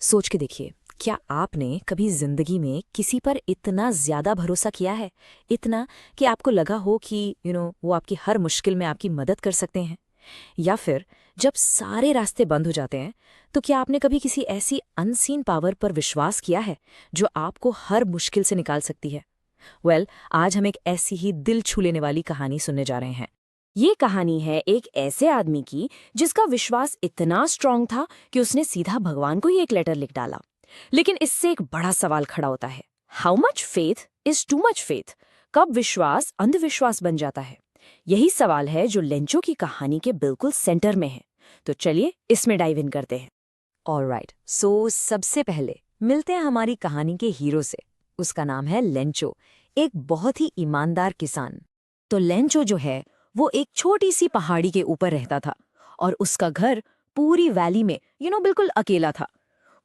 सोच के देखिए, क्या आपने कभी जिंदगी में किसी पर इतना ज्यादा भरोसा किया है, इतना कि आपको लगा हो कि वो आपकी हर मुश्किल में आपकी मदद कर सकते हैं? या फिर जब सारे रास्ते बंद हो जाते हैं, तो क्या आपने कभी किसी ऐसी अनसीन पावर पर विश्वास किया है जो आपको हर मुश्किल से निकाल सकती है? आज हम एक ऐसी ही दिल छू लेने वाली कहानी सुनने जा रहे हैं। ये कहानी है एक ऐसे आदमी की जिसका विश्वास इतना स्ट्रांग था कि उसने सीधा भगवान को ही एक लेटर लिख डाला। लेकिन इससे एक बड़ा सवाल खड़ा होता है, how much faith is too much faith? कब विश्वास अंधविश्वास बन जाता है? यही सवाल है जो लेंचो की कहानी के बिल्कुल सेंटर में है। तो चलिए इसमें डाइव इन करते हैं। ऑलराइट, सो सबसे पहले मिलते हैं हमारी कहानी के हीरो से। उसका नाम है लेंचो, एक बहुत ही ईमानदार किसान। तो लेंचो जो है वो एक छोटी सी पहाड़ी के ऊपर रहता था और उसका घर पूरी वैली में बिल्कुल अकेला था।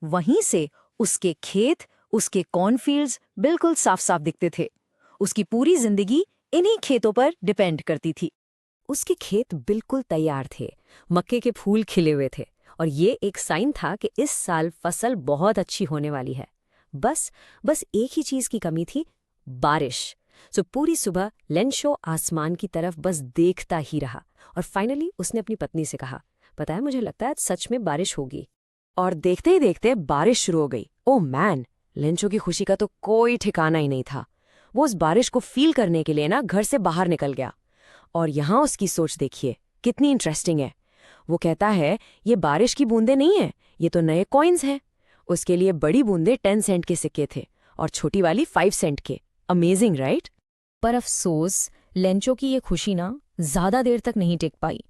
वहीं से उसके खेत, उसके कॉर्नफील्ड्स बिल्कुल साफ साफ दिखते थे। उसकी पूरी जिंदगी इन्हीं खेतों पर डिपेंड करती थी। उसके खेत बिल्कुल तैयार थे, मक्के के फूल खिले हुए थे और ये एक साइन था कि इस साल फसल बहुत अच्छी होने वाली है। बस बस एक ही चीज की कमी थी, बारिश। सो पूरी सुबह लेंशो आसमान की तरफ बस देखता ही रहा और फाइनली उसने अपनी पत्नी से कहा, पता है मुझे लगता है सच में बारिश होगी। और देखते ही देखते बारिश शुरू हो गई। ओह मैन, लेंचो की खुशी का तो कोई ठिकाना ही नहीं था। वो उस बारिश को फील करने के लिए ना घर से बाहर निकल गया। और यहाँ उसकी सोच देखिए कितनी इंटरेस्टिंग है। वो कहता है ये बारिश की बूंदें नहीं है, ये तो नए कॉइन्स हैं। उसके लिए बड़ी बूंदें 10 सेंट के सिक्के थे और छोटी वाली 5 सेंट के। Amazing right? पर अफसोस, लेंचो की ये खुशी ना ज्यादा देर तक नहीं टिक पाई,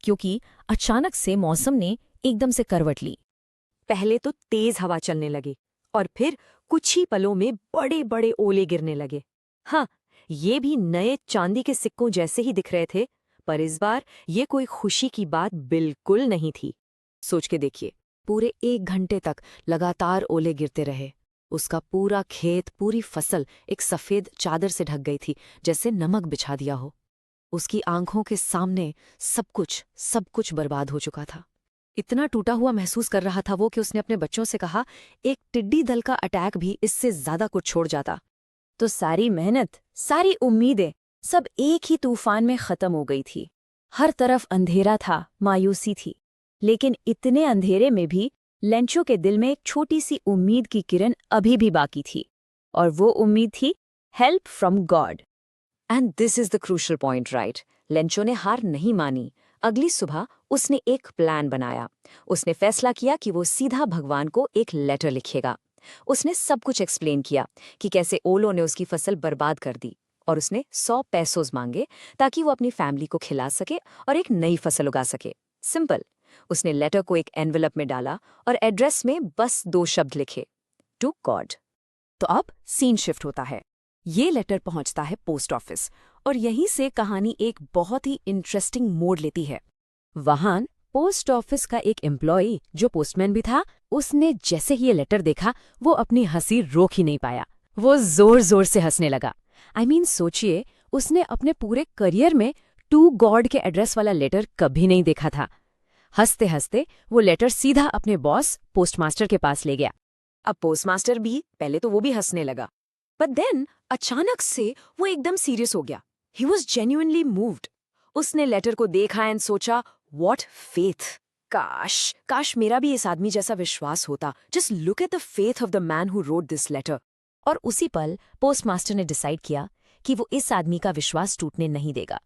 क्योंकि अचानक से मौसम ने एकदम से करवट ली। पहले तो तेज हवा चलने लगी और फिर कुछ ही पलों में बड़े बड़े ओले गिरने लगे। हाँ, ये भी नए चांदी के सिक्कों जैसे ही दिख रहे थे, पर इस बार ये कोई खुशी की बात बिल्कुल नहीं थी। सोच के देखिए, पूरे 1 घंटे तक लगातार ओले गिरते रहे। उसका पूरा खेत, पूरी फसल एक सफेद चादर से ढक गई थी, जैसे नमक बिछा दिया हो। उसकी आंखों के सामने सब कुछ बर्बाद हो चुका था। इतना टूटा हुआ महसूस कर रहा था वो कि उसने अपने बच्चों से कहा, एक टिड्डी दल का अटैक भी इससे ज्यादा कुछ छोड़ जाता। तो सारी मेहनत, सारी उम्मीदें सब एक ही तूफान में खत्म हो गई थी। हर तरफ अंधेरा था, मायूसी थी। लेकिन इतने अंधेरे में भी लेंचो के दिल में एक छोटी सी उम्मीद की किरण अभी भी बाकी थी। और वो उम्मीद थी help from God. And this is the crucial point, right? Lencho ने हार नहीं मानी। अगली सुबह उसने एक प्लान बनाया। उसने फैसला किया कि वो सीधा भगवान को एक लेटर लिखेगा। उसने सब कुछ एक्सप्लेन किया कि कैसे ओलो ने उसकी फसल बर्बाद कर दी, और उसने 100 पैसोज मांगे ताकि वो अपनी फैमिली को खिला सके और एक नई फसल उगा सके। सिंपल। उसने लेटर को एक एनवेलप में डाला और एड्रेस में बस 2 शब्द लिखे, टू गॉड। तो अब सीन शिफ्ट होता है। ये लेटर पहुंचता है पोस्ट ऑफिस और यहीं से कहानी एक बहुत ही इंटरेस्टिंग मोड़ लेती है। वहां पोस्ट ऑफिस का एक एम्प्लॉई जो पोस्टमैन भी था, उसने जैसे ही ये लेटर देखा वो अपनी हंसी रोक ही नहीं पाया। वो जोर जोर से हंसने लगा। सोचिए, उसने अपने पूरे करियर में टू गॉड के एड्रेस वाला लेटर कभी नहीं देखा था। हंसते हंसते वो लेटर सीधा अपने बॉस पोस्टमास्टर के पास ले गया। अब पोस्टमास्टर भी पहले तो वो भी हंसने लगा, बट देन अचानक से वो एकदम सीरियस हो गया। He was genuinely moved. उसने लेटर को देखा एंड सोचा, व्हाट फेथ! काश काश मेरा भी इस आदमी जैसा विश्वास होता। Just look at the faith of the man who wrote this letter. और उसी पल पोस्टमास्टर ने डिसाइड किया कि वो इस आदमी का विश्वास टूटने नहीं देगा।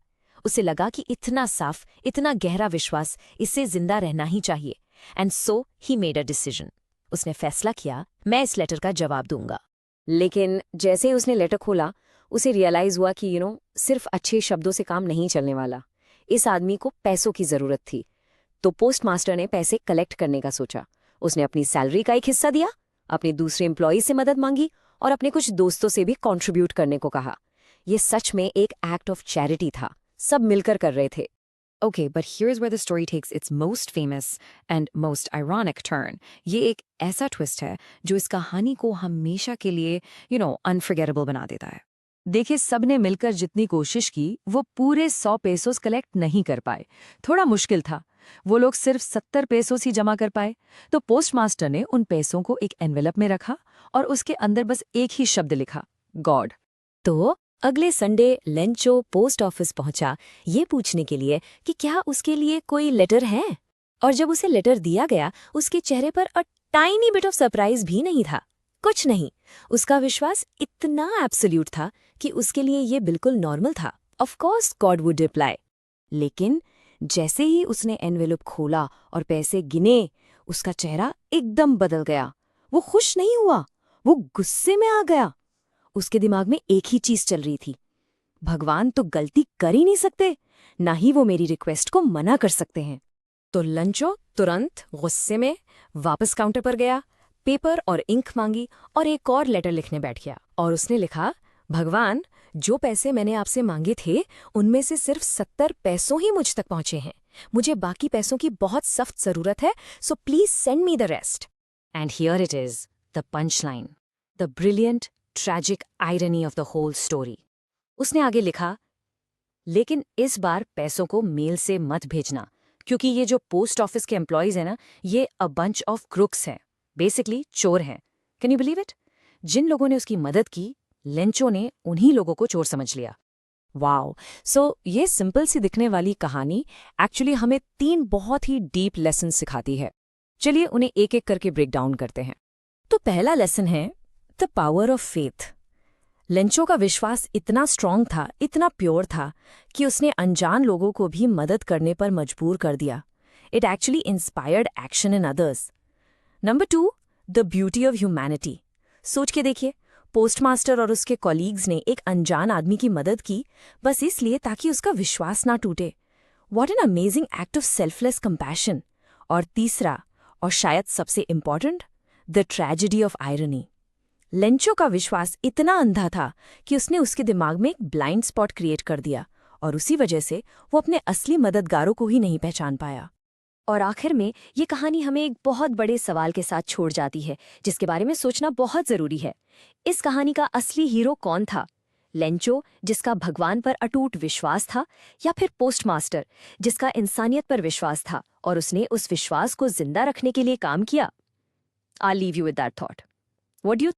उसे लगा कि इतना साफ, इतना गहरा विश्वास, इससे जिंदा रहना ही चाहिए। And so he made a decision. उसने फैसला किया, मैं इस लेटर का जवाब दूंगा। लेकिन जैसे ही उसने लेटर खोला, उसे रियलाइज हुआ कि सिर्फ अच्छे शब्दों से काम नहीं चलने वाला। इस आदमी को पैसों की जरूरत थी। तो पोस्टमास्टर ने पैसे कलेक्ट करने का सोचा। उसने अपनी सैलरी का एक हिस्सा दिया, अपने दूसरे एम्प्लॉई से मदद मांगी और अपने कुछ दोस्तों से भी कंट्रीब्यूट करने को कहा। यह सच में एक एक्ट ऑफ चैरिटी था। सब मिलकर कर रहे थे। Okay, but here's where the story takes its most famous and most ironic turn. ये एक ऐसा ट्विस्ट है जो इस कहानी को हमेशा के लिए, अनफॉरगेटेबल बना देता है। देखिए, सबने मिलकर जितनी कोशिश की वो पूरे 100 पेसोस कलेक्ट नहीं कर पाए। थोड़ा मुश्किल था। वो लोग सिर्फ 70 पेसोस ही जमा कर पाए। तो पोस्टमास्टर ने उन पैसों को एक एनवेलप में रखा और उसके अंदर बस एक ही शब्द लिखा, गॉड। तो अगले संडे लेंचो पोस्ट ऑफिस पहुंचा ये पूछने के लिए कि क्या उसके लिए कोई लेटर है। और जब उसे लेटर दिया गया, उसके चेहरे पर a tiny bit of surprise भी नहीं था। कुछ नहीं। उसका विश्वास इतना एब्सोल्यूट था कि उसके लिए ये बिल्कुल नॉर्मल था। Of course God would reply. लेकिन जैसे ही उसने एनवेलप खोला और पैसे गिने, उसका चेहरा एकदम बदल गया। वो खुश नहीं हुआ, वो गुस्से में आ गया। उसके दिमाग में एक ही चीज चल रही थी, भगवान तो गलती कर ही नहीं सकते, ना ही वो मेरी रिक्वेस्ट को मना कर सकते हैं। तो लंचो तुरंत गुस्से में वापस काउंटर पर गया, पेपर और इंक मांगी और एक और लेटर लिखने बैठ गया। और उसने लिखा, भगवान, जो पैसे मैंने आपसे मांगे थे उनमें से सिर्फ 70 पैसों ही मुझ तक पहुंचे हैं। मुझे बाकी पैसों की बहुत सख्त जरूरत है, so please send me the rest. And here it is, the punch line, the brilliant tragic irony of the whole story. उसने आगे लिखा, लेकिन इस बार पैसों को मेल से मत भेजना, क्योंकि ये जो पोस्ट ऑफिस के एम्प्लॉयज हैं ना, ये अ बंच ऑफ क्रुक्स हैं, बेसिकली चोर हैं। Can you believe it? जिन लोगों ने उसकी मदद की, लेंचो ने उन्हीं लोगों को चोर समझ लिया। वाओ। सो ये सिंपल सी दिखने वाली कहानी एक्चुअली हमें 3 बहुत ही डीप लेसन सिखाती है। चलिए उन्हें एक एक करके ब्रेक डाउन करते हैं। तो पहला लेसन है the power of faith. Lencho का विश्वास इतना स्ट्रांग था, इतना प्योर था कि उसने अनजान लोगों को भी मदद करने पर मजबूर कर दिया। It actually inspired action in others. Number 2, the beauty of humanity. सोच के देखिए, पोस्टमास्टर और उसके कॉलीग्स ने एक अनजान आदमी की मदद की बस इसलिए ताकि उसका विश्वास ना टूटे। What an amazing act of selfless compassion. और तीसरा, और शायद सबसे important, the tragedy of irony. Lencho का विश्वास इतना अंधा था कि उसने उसके दिमाग में एक ब्लाइंड स्पॉट क्रिएट कर दिया और उसी वजह से वो अपने असली मददगारों को ही नहीं पहचान पाया। और आखिर में ये कहानी हमें एक बहुत बड़े सवाल के साथ छोड़ जाती है, जिसके बारे में सोचना बहुत जरूरी है। इस कहानी का असली हीरो कौन था? लेंचो, जिसका भगवान पर अटूट विश्वास था, या फिर पोस्टमास्टर, जिसका इंसानियत पर विश्वास था और उसने उस विश्वास को जिंदा रखने के लिए काम किया? I leave you with that thought. What do you